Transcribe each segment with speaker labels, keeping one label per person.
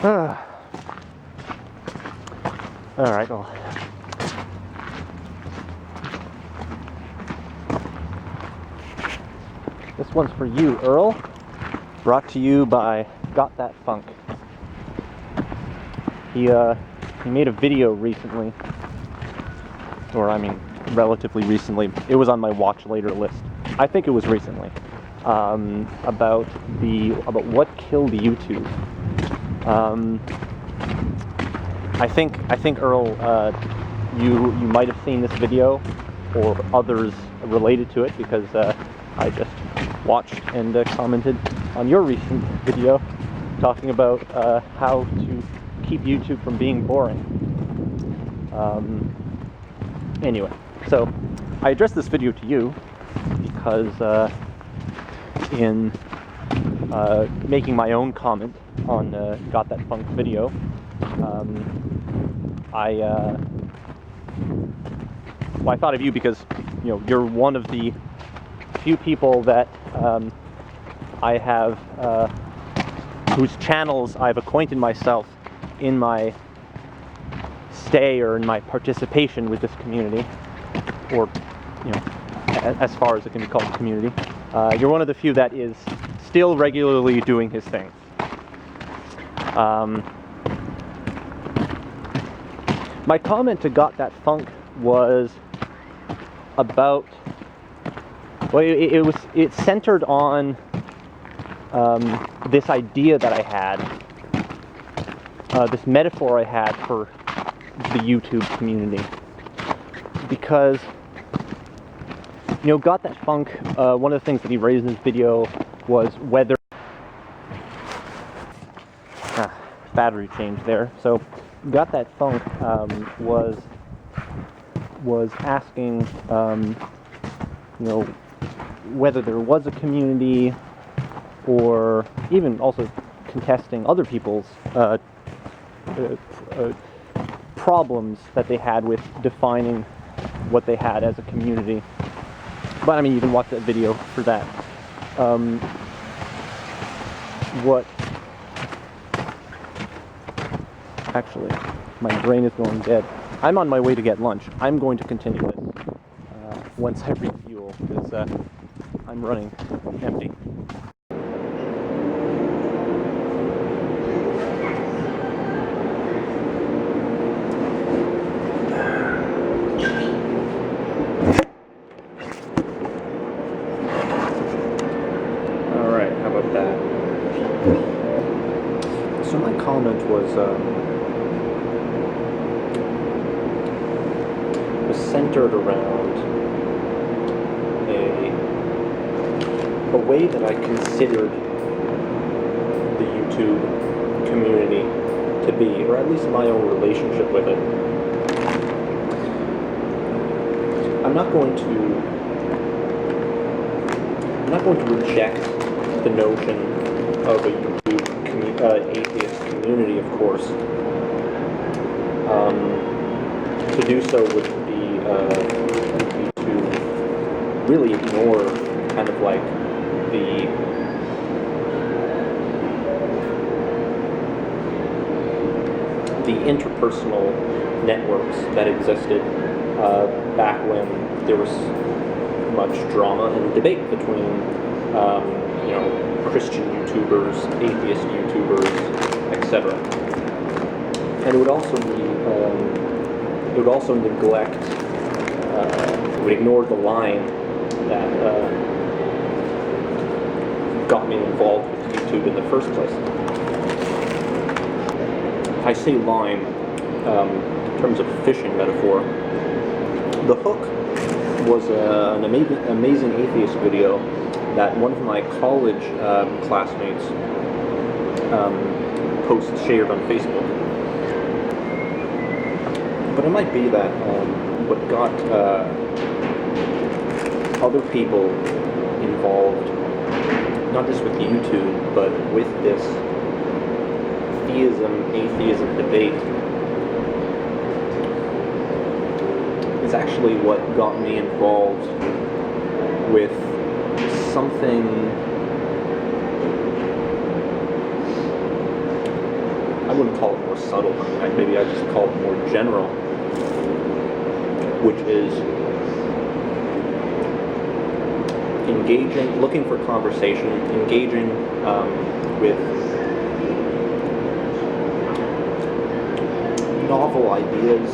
Speaker 1: Alright, well. This one's for you, Earl. Brought to you by GothatFunk. He made a video recently, or I mean, relatively recently. It was on my watch later list. I think it was recently. About what killed YouTube. I think Earl, you might have seen this video or others related to it, because I just watched and commented on your recent video talking about how to keep YouTube from being boring. Anyway, so I addressed this video to you because in making my own comment on GothatFunk video, I thought of you because, you know, you're one of the few people that I have, whose channels I've acquainted myself in my stay or in my participation with this community, or, you know, as far as it can be called community. You're one of the few that is still regularly doing his thing. My comment to GothatFunk was about, well, it centered on this idea that I had, this metaphor I had for the YouTube community, because, you know, GothatFunk, one of the things that he raised in his video was whether battery change there. So GothatFunk was asking, you know, whether there was a community, or even also contesting other people's problems that they had with defining what they had as a community. But I mean, you can watch that video for that. Actually, my brain is going dead. I'm on my way to get lunch. I'm going to continue this once I refuel, because I'm running empty. Alright, how about that? So my comment was centered around a way that I considered the YouTube community to be, or at least my own relationship with it. I'm not going to reject the notion of a YouTube atheist community, of course. To do so would be to really ignore kind of like the interpersonal networks that existed back when there was much drama and debate between you know, Christian YouTubers, atheist YouTubers, etc. And it would also be it would also neglect, it would ignore the line that got me involved with YouTube in the first place. I say line in terms of a fishing metaphor. The hook was an amazing atheist video that one of my college classmates shared on Facebook. But it might be that what got other people involved, not just with YouTube, but with this atheism debate, is actually what got me involved with something. I'm wouldn't call it more subtle, maybe I just call it more general, which is engaging, looking for conversation, engaging with novel ideas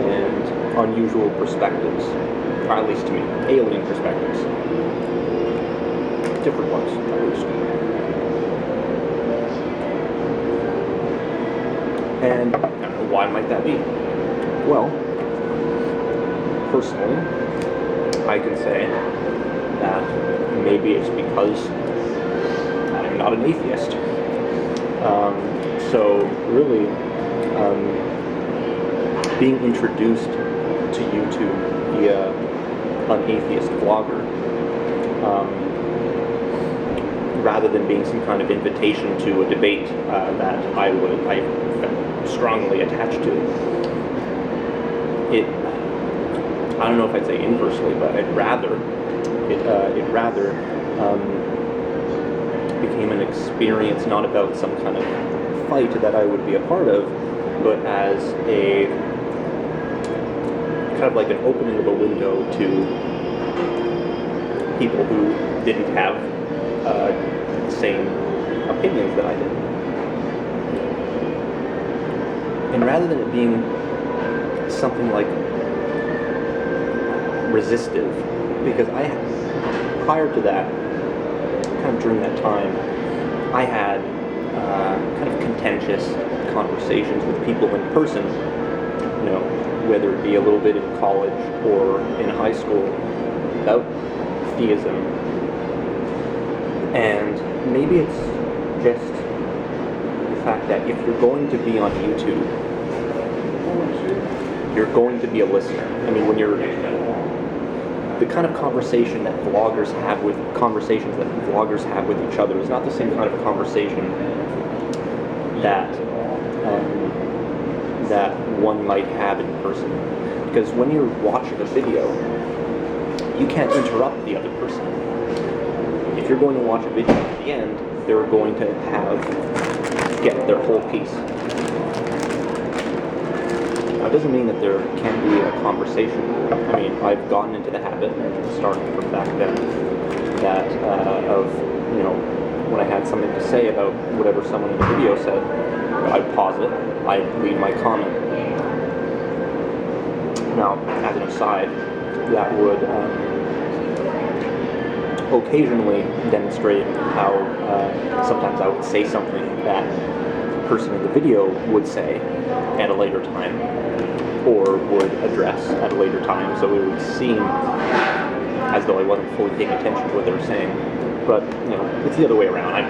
Speaker 1: and unusual perspectives, or at least to me, alien perspectives. Different ones, at least. And I don't know, why might that be? Well, personally, I can say that maybe it's because I'm not an atheist. So really, being introduced to YouTube via an atheist vlogger, rather than being some kind of invitation to a debate that I strongly attached to, it, I don't know if I'd say inversely, but it rather became an experience not about some kind of fight that I would be a part of, but as a kind of like an opening of a window to people who didn't have the same opinions that I did. And rather than it being something like resistive, because prior to that, kind of during that time, I had kind of contentious conversations with people in person, you know, whether it be a little bit in college or in high school, about theism. And maybe it's just the fact that if you're going to be on YouTube, you're going to be a listener. I mean, when you're the kind of conversations that vloggers have with each other is not the same kind of conversation that that one might have in person. Because when you're watching a video, you can't interrupt the other person. If you're going to watch a video at the end, they're going to get their whole piece. Now, it doesn't mean that there can't be a conversation. I mean, I've gotten into the habit, starting from back then, that of, you know, when I had something to say about whatever someone in the video said, I'd pause it, I'd leave my comment. Now, as an aside, that would occasionally demonstrate how sometimes I would say something that the person in the video would say at a later time, or would address at a later time, so it would seem as though I wasn't fully paying attention to what they were saying. But, you know, it's the other way around.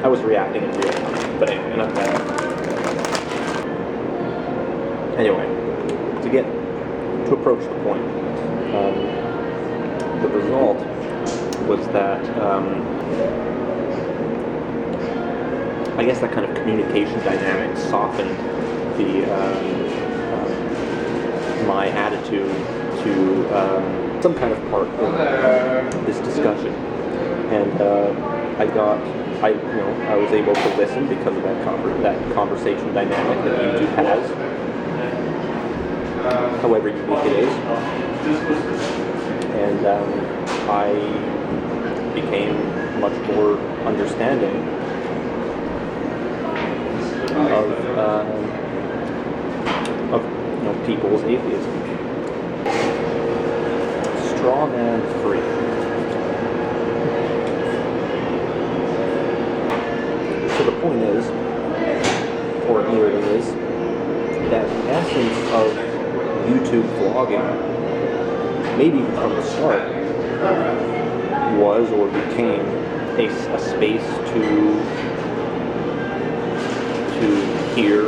Speaker 1: I was reacting in real time, but anyway, enough of that. Anyway, to approach the point, the result was that I guess that kind of communication dynamic softened my attitude to some kind of part of this discussion, and I was able to listen because of that conversation dynamic that YouTube has, however unique it is, and I became much more understanding of people's atheism. Straw man free. So the point is, or nearly is, that the essence of YouTube vlogging, maybe from the start, was or became a space to hear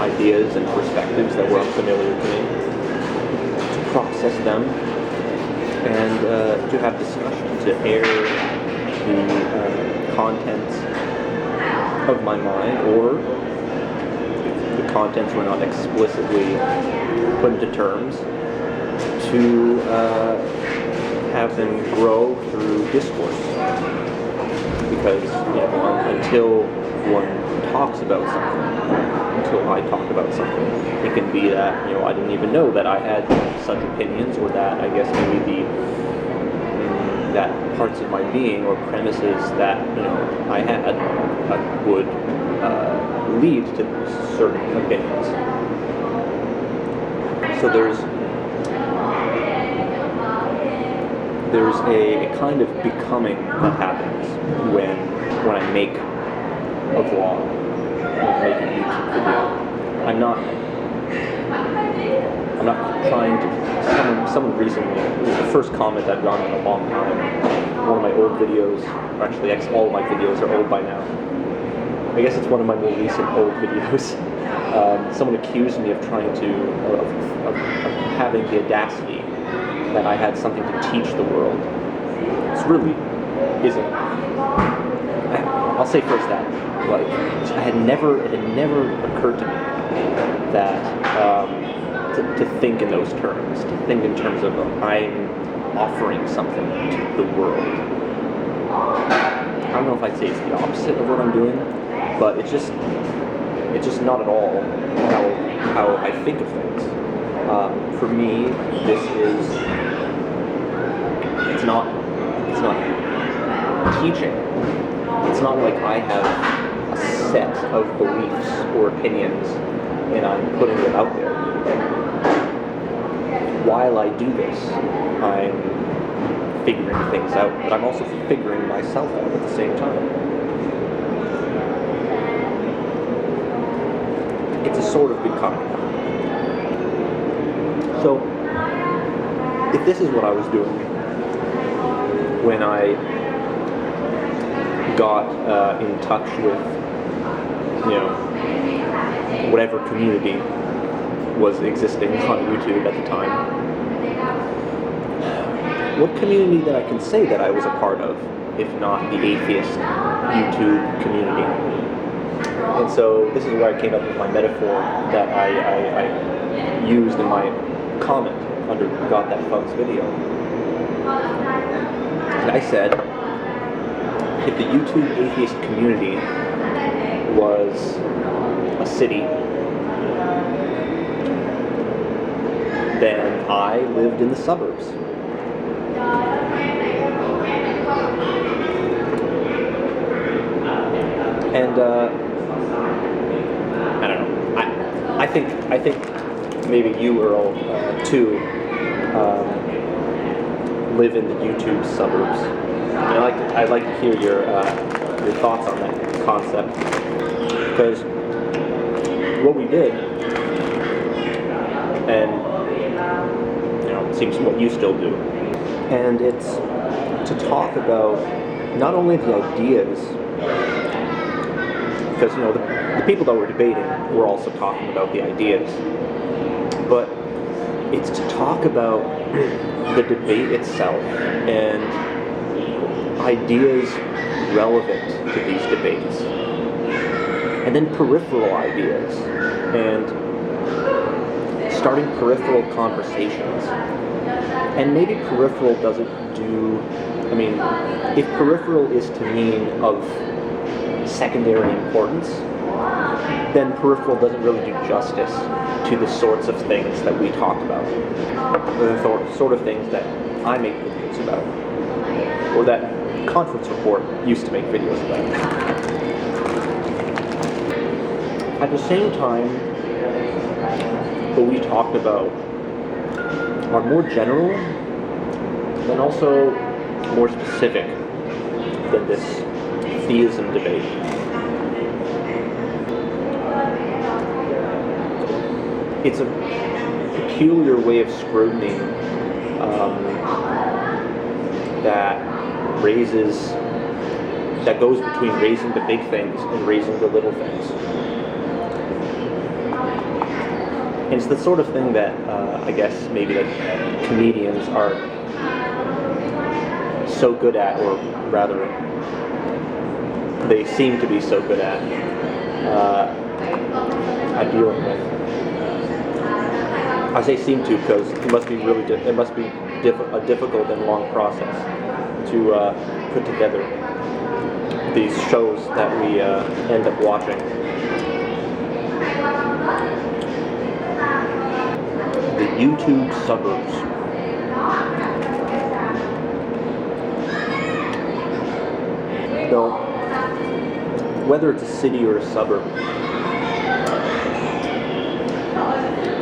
Speaker 1: ideas and perspectives that were unfamiliar to me, to process them, and to have discussion, to air the contents of my mind, or if the contents were not explicitly put into terms, to have them grow through discourse. until one talks about something, until I talk about something. It can be that, I didn't even know that I had such opinions, or that I guess maybe that parts of my being or premises that, I had would lead to certain opinions. So there's a kind of becoming that happens when I make a vlog, when I make a YouTube video. I'm not trying to. Someone recently, it was the first comment I've gotten in a long time. One of my old videos, or actually all of my videos are old by now. I guess it's one of my more recent old videos. Someone accused me of trying to, of having the audacity that I had something to teach the world. This really isn't. I'll say first that, it had never occurred to me that to think in those terms, to think in terms of I'm offering something to the world. I don't know if I'd say it's the opposite of what I'm doing, but it's just not at all how I think of things. For me, this is it's not teaching. It's not like I have a set of beliefs or opinions and I'm putting them out there. While I do this, I'm figuring things out, but I'm also figuring myself out at the same time. It's a sort of becoming. So, if this is what I was doing when I got in touch with, whatever community was existing on YouTube at the time, what community that I can say that I was a part of, if not the atheist YouTube community? And so this is where I came up with my metaphor that I used in my comment under GothatFunk's video. And I said, if the YouTube atheist community was a city, then I lived in the suburbs. And I don't know. I think maybe you, Earl, too, live in the YouTube suburbs. And I'd like to hear your thoughts on that concept, because what we did, and it seems what you still do, and it's to talk about not only the ideas, because the people that were debating were also talking about the ideas, but it's to talk about the debate itself and ideas relevant to these debates, and then peripheral ideas, and starting peripheral conversations. And maybe peripheral doesn't do, if peripheral is to mean of secondary importance, then peripheral doesn't really do justice to the sorts of things that we talk about, the sort of things that I make videos about, or that Conference Report used to make videos about. At the same time, what we talked about are more general and also more specific than this theism debate. It's a peculiar way of scrutiny that goes between raising the big things and raising the little things. And it's the sort of thing that I guess maybe that comedians are so good at, or rather, they seem to be so good at dealing with. I say seem to because it must be a difficult and long process to put together these shows that we end up watching. The YouTube Suburbs. So, whether it's a city or a suburb,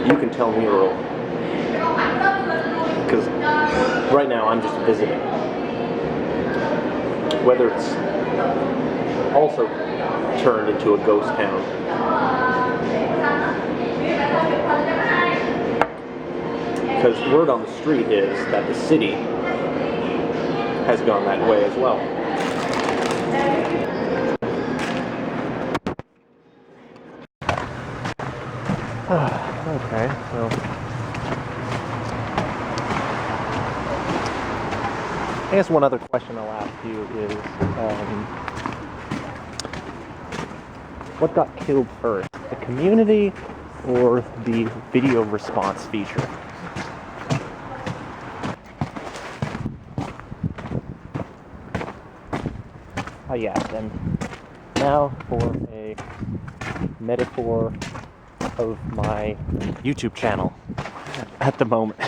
Speaker 1: you can tell me, Earl, because right now I'm just visiting. Whether it's also turned into a ghost town. Because word on the street is that the city has gone that way as well. Okay, so I guess one other question I'll ask you is, what got killed first, the community or the video response feature? Oh yes, and now for a metaphor of my YouTube channel at the moment.